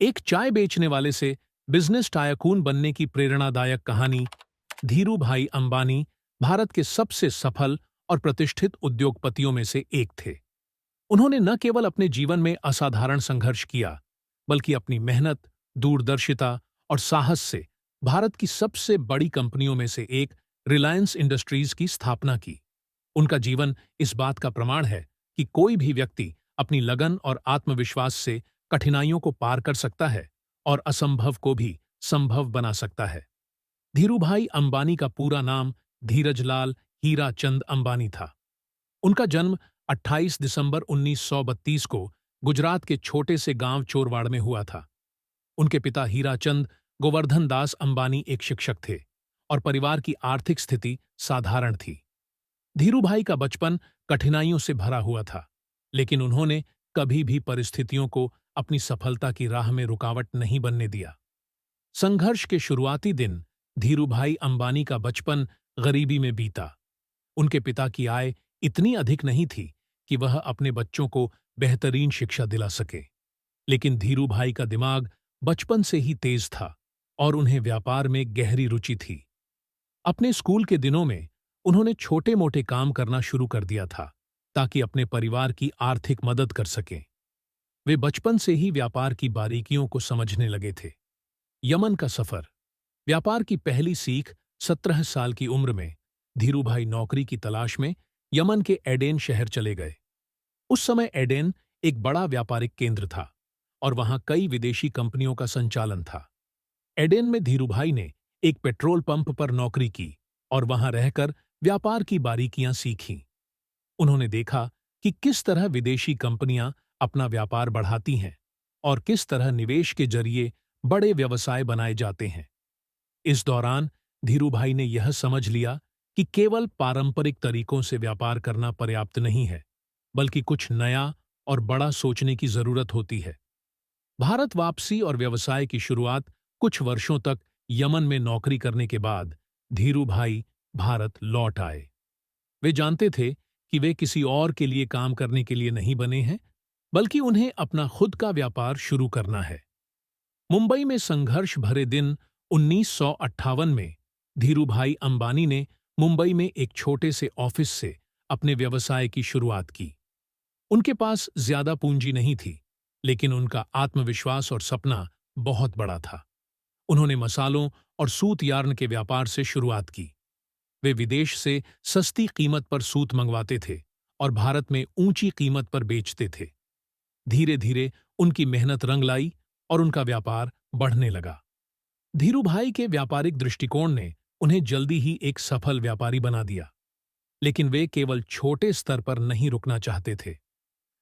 एक चाय बेचने वाले से बिजनेस टायकून बनने की प्रेरणादायक कहानी। धीरूभाई अंबानी भारत के सबसे सफल और प्रतिष्ठित उद्योगपतियों में से एक थे। उन्होंने न केवल अपने जीवन में असाधारण संघर्ष किया, बल्कि अपनी मेहनत, दूरदर्शिता और साहस से भारत की सबसे बड़ी कंपनियों में से एक रिलायंस इंडस्ट्रीज की स्थापना की। उनका जीवन इस बात का प्रमाण है कि कोई भी व्यक्ति अपनी लगन और आत्मविश्वास से कठिनाइयों को पार कर सकता है और असंभव को भी संभव बना सकता है। धीरूभाई अंबानी का पूरा नाम धीरजलाल हीराचंद अंबानी था। उनका जन्म 28 दिसंबर 1932 को गुजरात के छोटे से गांव चोरवाड़ में हुआ था। उनके पिता हीराचंद गोवर्धन दास अंबानी एक शिक्षक थे और परिवार की आर्थिक स्थिति साधारण थी। धीरूभाई का बचपन कठिनाइयों से भरा हुआ था, लेकिन उन्होंने कभी भी परिस्थितियों को अपनी सफलता की राह में रुकावट नहीं बनने दिया। संघर्ष के शुरुआती दिन धीरूभाई अंबानी का बचपन गरीबी में बीता। उनके पिता की आय इतनी अधिक नहीं थी कि वह अपने बच्चों को बेहतरीन शिक्षा दिला सके, लेकिन धीरूभाई का दिमाग बचपन से ही तेज था और उन्हें व्यापार में गहरी रुचि थी। अपने स्कूल के दिनों में उन्होंने छोटे-मोटे काम करना शुरू कर दिया था ताकि अपने परिवार की आर्थिक मदद कर सकें। वे बचपन से ही व्यापार की बारीकियों को समझने लगे थे। यमन का सफर। व्यापार की पहली सीख 17 साल की उम्र में धीरूभाई नौकरी की तलाश में यमन के एडेन शहर चले गए। उस समय एडेन एक बड़ा व्यापारिक केंद्र था और वहां कई विदेशी कंपनियों का संचालन था। एडेन में धीरूभाई ने एक पेट्रोल पंप पर नौकरी की और वहां रहकर व्यापार की बारीकियां सीखीं। उन्होंने देखा कि किस तरह विदेशी कंपनियां अपना व्यापार बढ़ाती हैं और किस तरह निवेश के जरिए बड़े व्यवसाय बनाए जाते हैं। इस दौरान धीरूभाई ने यह समझ लिया कि केवल पारंपरिक तरीकों से व्यापार करना पर्याप्त नहीं है, बल्कि कुछ नया और बड़ा सोचने की जरूरत होती है। भारत वापसी और व्यवसाय की शुरुआत। कुछ वर्षों तक यमन में नौकरी करने के बाद धीरूभाई भारत लौट आए। वे जानते थे कि वे किसी और के लिए काम करने के लिए नहीं बने हैं, बल्कि उन्हें अपना खुद का व्यापार शुरू करना है। मुंबई में संघर्ष भरे दिन 1958 में धीरूभाई अंबानी ने मुंबई में एक छोटे से ऑफिस से अपने व्यवसाय की शुरुआत की। उनके पास ज्यादा पूंजी नहीं थी, लेकिन उनका आत्मविश्वास और सपना बहुत बड़ा था। उन्होंने मसालों और सूत यार्न के व्यापार से शुरुआत की। वे विदेश से सस्ती कीमत पर सूत मंगवाते थे और भारत में ऊंची कीमत पर बेचते थे। धीरे धीरे उनकी मेहनत रंग लाई और उनका व्यापार बढ़ने लगा। धीरूभाई के व्यापारिक दृष्टिकोण ने उन्हें जल्दी ही एक सफल व्यापारी बना दिया, लेकिन वे केवल छोटे स्तर पर नहीं रुकना चाहते थे।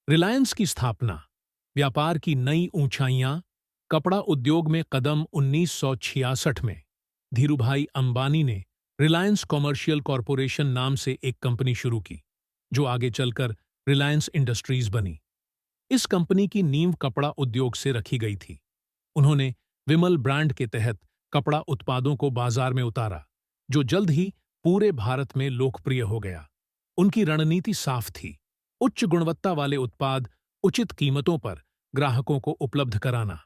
रिलायंस की स्थापना, व्यापार की नई ऊंचाइयां। कपड़ा उद्योग में कदम। 1966 में धीरूभाई अंबानी ने रिलायंस कॉमर्शियल कॉरपोरेशन नाम से एक कंपनी शुरू की, जो आगे चलकर रिलायंस इंडस्ट्रीज बनी। इस कंपनी की नींव कपड़ा उद्योग से रखी गई थी। उन्होंने विमल ब्रांड के तहत कपड़ा उत्पादों को बाजार में उतारा, जो जल्द ही पूरे भारत में लोकप्रिय हो गया। उनकी रणनीति साफ थी: उच्च गुणवत्ता वाले उत्पाद उचित कीमतों पर ग्राहकों को उपलब्ध कराना।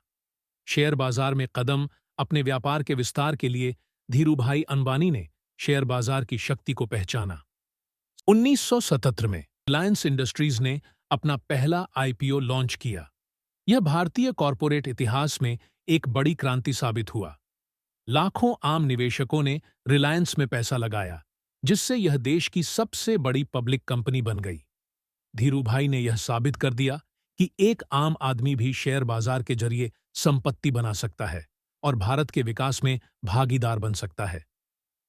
शेयर बाजार में कदम। अपने व्यापार के विस्तार के लिए धीरूभाई अंबानी ने शेयर बाजार की शक्ति को पहचाना। 1977 में रिलायंस इंडस्ट्रीज ने अपना पहला आईपीओ लॉन्च किया। यह भारतीय कॉरपोरेट इतिहास में एक बड़ी क्रांति साबित हुआ। लाखों आम निवेशकों ने रिलायंस में पैसा लगाया, जिससे यह देश की सबसे बड़ी पब्लिक कंपनी बन गई। धीरूभाई ने यह साबित कर दिया कि एक आम आदमी भी शेयर बाजार के जरिए संपत्ति बना सकता है और भारत के विकास में भागीदार बन सकता है।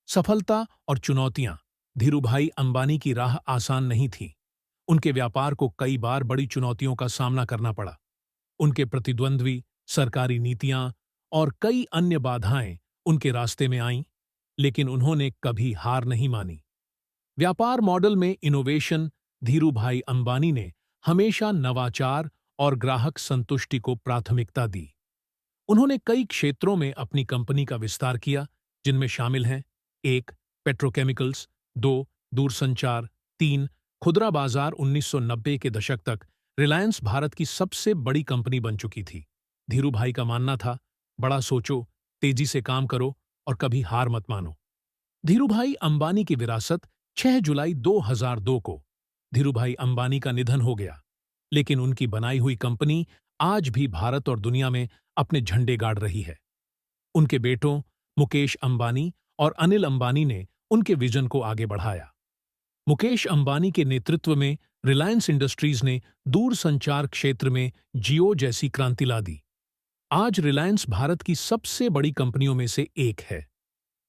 सफलता और चुनौतियां। धीरूभाई अंबानी की राह आसान नहीं थी। उनके व्यापार को कई बार बड़ी चुनौतियों का सामना करना पड़ा। उनके प्रतिद्वंद्वी, सरकारी नीतियां और कई अन्य बाधाएं उनके रास्ते में आईं, लेकिन उन्होंने कभी हार नहीं मानी। व्यापार मॉडल में इनोवेशन। धीरूभाई अंबानी ने हमेशा नवाचार और ग्राहक संतुष्टि को प्राथमिकता दी। उन्होंने कई क्षेत्रों में अपनी कंपनी का विस्तार किया, जिनमें शामिल हैं: 1. पेट्रोकेमिकल्स, 2. दूरसंचार, 3. खुदरा बाजार। 1990 के दशक तक रिलायंस भारत की सबसे बड़ी कंपनी बन चुकी थी। धीरूभाई का मानना था, बड़ा सोचो, तेजी से काम करो और कभी हार मत मानो। धीरूभाई अंबानी की विरासत 6 जुलाई 2002 को धीरूभाई अंबानी का निधन हो गया, लेकिन उनकी बनाई हुई कंपनी आज भी भारत और दुनिया में अपने झंडे गाड़ रही है। उनके बेटों मुकेश अंबानी और अनिल अंबानी ने उनके विजन को आगे बढ़ाया। मुकेश अंबानी के नेतृत्व में रिलायंस इंडस्ट्रीज ने दूरसंचार क्षेत्र में जियो जैसी क्रांति ला दी। आज रिलायंस भारत की सबसे बड़ी कंपनियों में से एक है।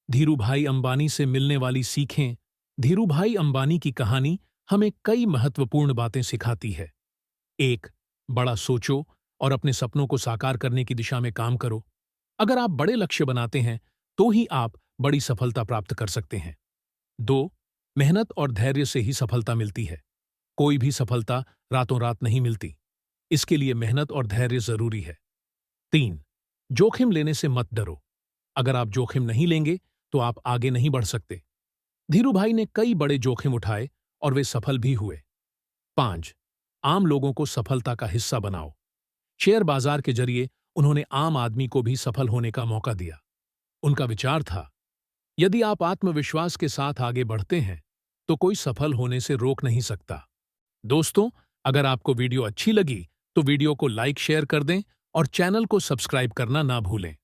धीरूभाई अंबानी से मिलने वाली सीखें। धीरूभाई अंबानी की कहानी हमें कई महत्वपूर्ण बातें सिखाती है। 1. बड़ा सोचो और अपने सपनों को साकार करने की दिशा में काम करो। अगर आप बड़े लक्ष्य बनाते हैं तो ही आप बड़ी सफलता प्राप्त कर सकते हैं। 2. मेहनत और धैर्य से ही सफलता मिलती है। कोई भी सफलता रातों रात नहीं मिलती। इसके लिए मेहनत और धैर्य जरूरी है। 3. जोखिम लेने से मत डरो। अगर आप जोखिम नहीं लेंगे तो आप आगे नहीं बढ़ सकते। धीरूभाई ने कई बड़े जोखिम उठाए और वे सफल भी हुए। 5. आम लोगों को सफलता का हिस्सा बनाओ। शेयर बाजार के जरिए उन्होंने आम आदमी को भी सफल होने का मौका दिया। उनका विचार था, यदि आप आत्मविश्वास के साथ आगे बढ़ते हैं तो कोई सफल होने से रोक नहीं सकता। दोस्तों, अगर आपको वीडियो अच्छी लगी तो वीडियो को लाइक शेयर कर दें और चैनल को सब्सक्राइब करना ना भूलें।